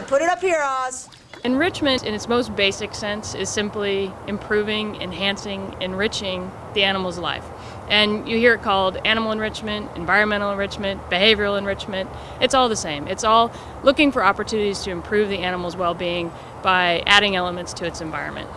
put it up here, Oz. Enrichment, in its most basic sense, is simply improving, enhancing, enriching the animal's life. And you hear it called animal enrichment, environmental enrichment, behavioral enrichment. It's all the same. It's all looking for opportunities to improve the animal's well-being by adding elements to its environment.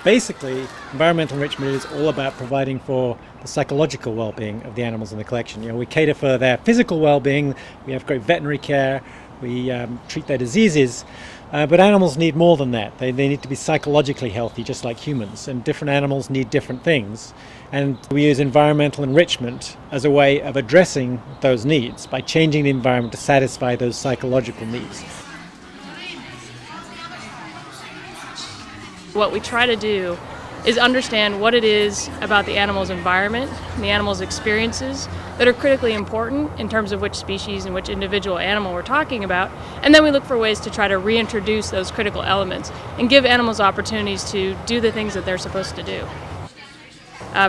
Basically, environmental enrichment is all about providing for the psychological well-being of the animals in the collection. We cater for their physical well-being, we have great veterinary care, we treat their diseases, but animals need more than that. They need to be psychologically healthy, just like humans, and different animals need different things. And we use environmental enrichment as a way of addressing those needs by changing the environment to satisfy those psychological needs. What we try to do is understand what it is about the animal's environment and the animal's experiences that are critically important in terms of which species and which individual animal we're talking about, and then we look for ways to try to reintroduce those critical elements and give animals opportunities to do the things that they're supposed to do.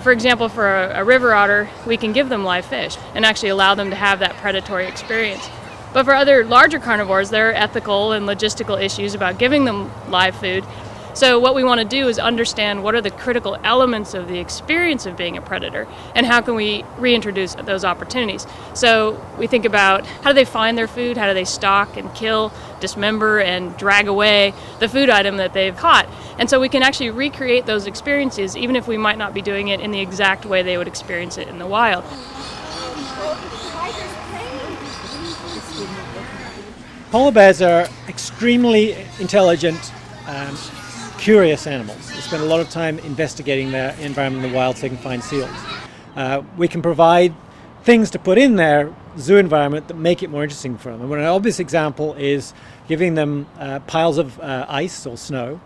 For example, for a river otter, we can give them live fish and actually allow them to have that predatory experience. But for other larger carnivores, there are ethical and logistical issues about giving them live food. So what we want to do is understand what are the critical elements of the experience of being a predator and how can we reintroduce those opportunities. So we think about how do they find their food, how do they stalk and kill, dismember and drag away the food item that they've caught. And so we can actually recreate those experiences even if we might not be doing it in the exact way they would experience it in the wild. Polar bears are extremely intelligent, curious animals. They spend a lot of time investigating their environment in the wild so they can find seals. We can provide things to put in their zoo environment that make it more interesting for them. And an obvious example is giving them piles of ice or snow,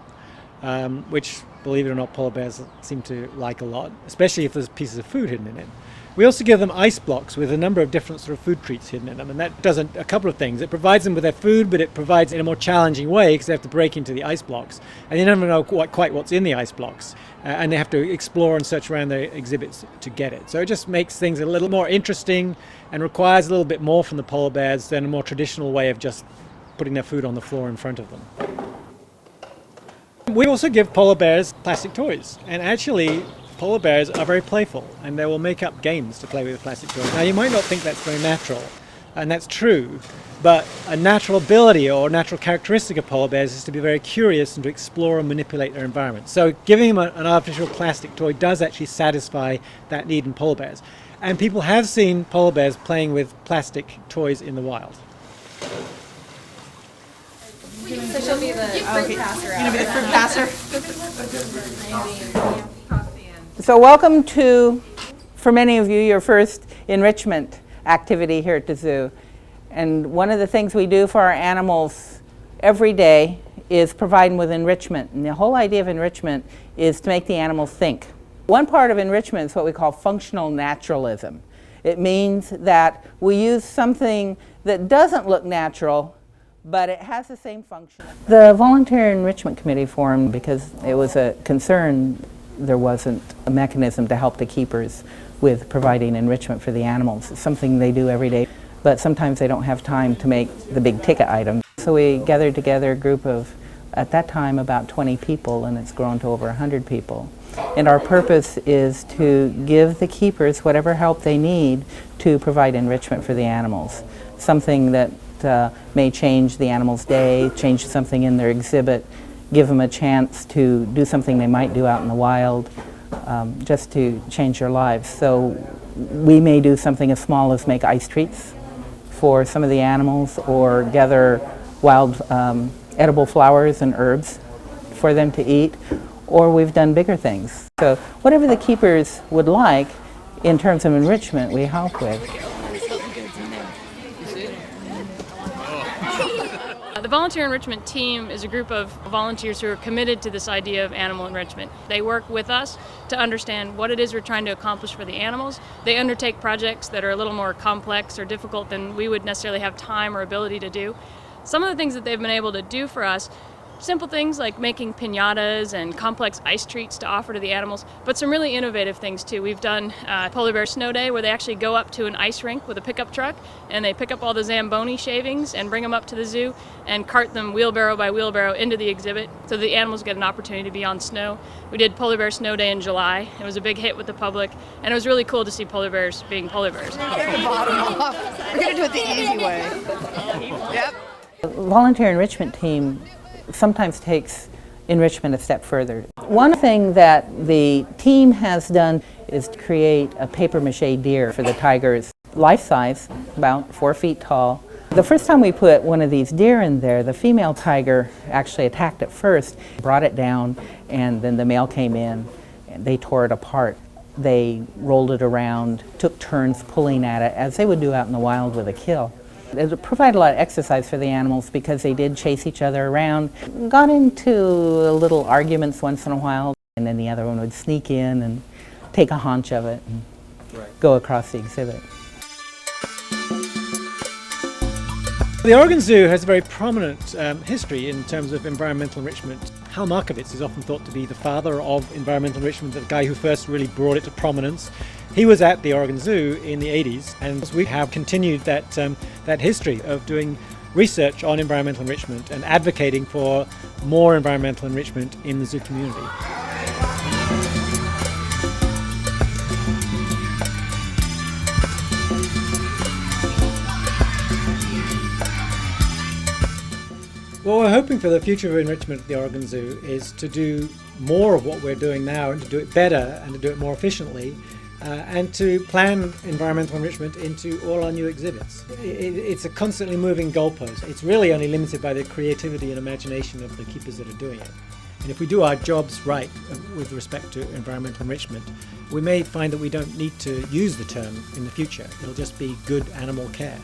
which, believe it or not, polar bears seem to like a lot, especially if there's pieces of food hidden in it. We also give them ice blocks with a number of different sort of food treats hidden in them, and that does a couple of things. It provides them with their food, but it provides it in a more challenging way because they have to break into the ice blocks, and they never know quite what's in the ice blocks, and they have to explore and search around the exhibits to get it. So it just makes things a little more interesting and requires a little bit more from the polar bears than a more traditional way of just putting their food on the floor in front of them. We also give polar bears plastic toys, and actually polar bears are very playful and they will make up games to play with plastic toys. Now you might not think that's very natural, and that's true, but a natural ability or natural characteristic of polar bears is to be very curious and to explore and manipulate their environment. So giving them an artificial plastic toy does actually satisfy that need in polar bears. And people have seen polar bears playing with plastic toys in the wild. So she'll be the fruit passer. You're going to be the fruit passer? So welcome to, for many of you, your first enrichment activity here at the zoo. And one of the things we do for our animals every day is provide them with enrichment. And the whole idea of enrichment is to make the animals think. One part of enrichment is what we call functional naturalism. It means that we use something that doesn't look natural, but it has the same function. The Volunteer Enrichment Committee formed because it was a concern there wasn't a mechanism to help the keepers with providing enrichment for the animals. It's something they do every day, but sometimes they don't have time to make the big ticket items. So we gathered together a group of, at that time, about 20 people, and it's grown to over 100 people. And our purpose is to give the keepers whatever help they need to provide enrichment for the animals. Something that may change the animal's day, change something in their exhibit, give them a chance to do something they might do out in the wild, just to change their lives. So we may do something as small as make ice treats for some of the animals, or gather wild edible flowers and herbs for them to eat, or we've done bigger things. So whatever the keepers would like in terms of enrichment, we help with. The Volunteer Enrichment Team is a group of volunteers who are committed to this idea of animal enrichment. They work with us to understand what it is we're trying to accomplish for the animals. They undertake projects that are a little more complex or difficult than we would necessarily have time or ability to do. Some of the things that they've been able to do for us simple things like making piñatas and complex ice treats to offer to the animals, but some really innovative things too. We've done Polar Bear Snow Day, where they actually go up to an ice rink with a pickup truck and they pick up all the Zamboni shavings and bring them up to the zoo and cart them wheelbarrow by wheelbarrow into the exhibit so the animals get an opportunity to be on snow. We did Polar Bear Snow Day in July. It was a big hit with the public, and it was really cool to see polar bears being polar bears. Bottom off. We're going to do it the easy way. Yep. The volunteer enrichment team sometimes takes enrichment a step further. One thing that the team has done is to create a paper mache deer for the tigers, life size, about 4 feet tall. The first time we put one of these deer in there, the female tiger actually attacked it first, brought it down, and then the male came in and they tore it apart. They rolled it around, took turns pulling at it, as they would do out in the wild with a kill. It provided a lot of exercise for the animals because they did chase each other around, got into little arguments once in a while, and then the other one would sneak in and take a haunch of it and go across the exhibit. The Oregon Zoo has a very prominent history in terms of environmental enrichment. Hal Markovits is often thought to be the father of environmental enrichment, the guy who first really brought it to prominence. He was at the Oregon Zoo in the 80s, and we have continued that history of doing research on environmental enrichment and advocating for more environmental enrichment in the zoo community. What we're hoping for the future of enrichment at the Oregon Zoo is to do more of what we're doing now and to do it better and to do it more efficiently and to plan environmental enrichment into all our new exhibits. It's a constantly moving goalpost. It's really only limited by the creativity and imagination of the keepers that are doing it. And if we do our jobs right with respect to environmental enrichment, we may find that we don't need to use the term in the future. It'll just be good animal care.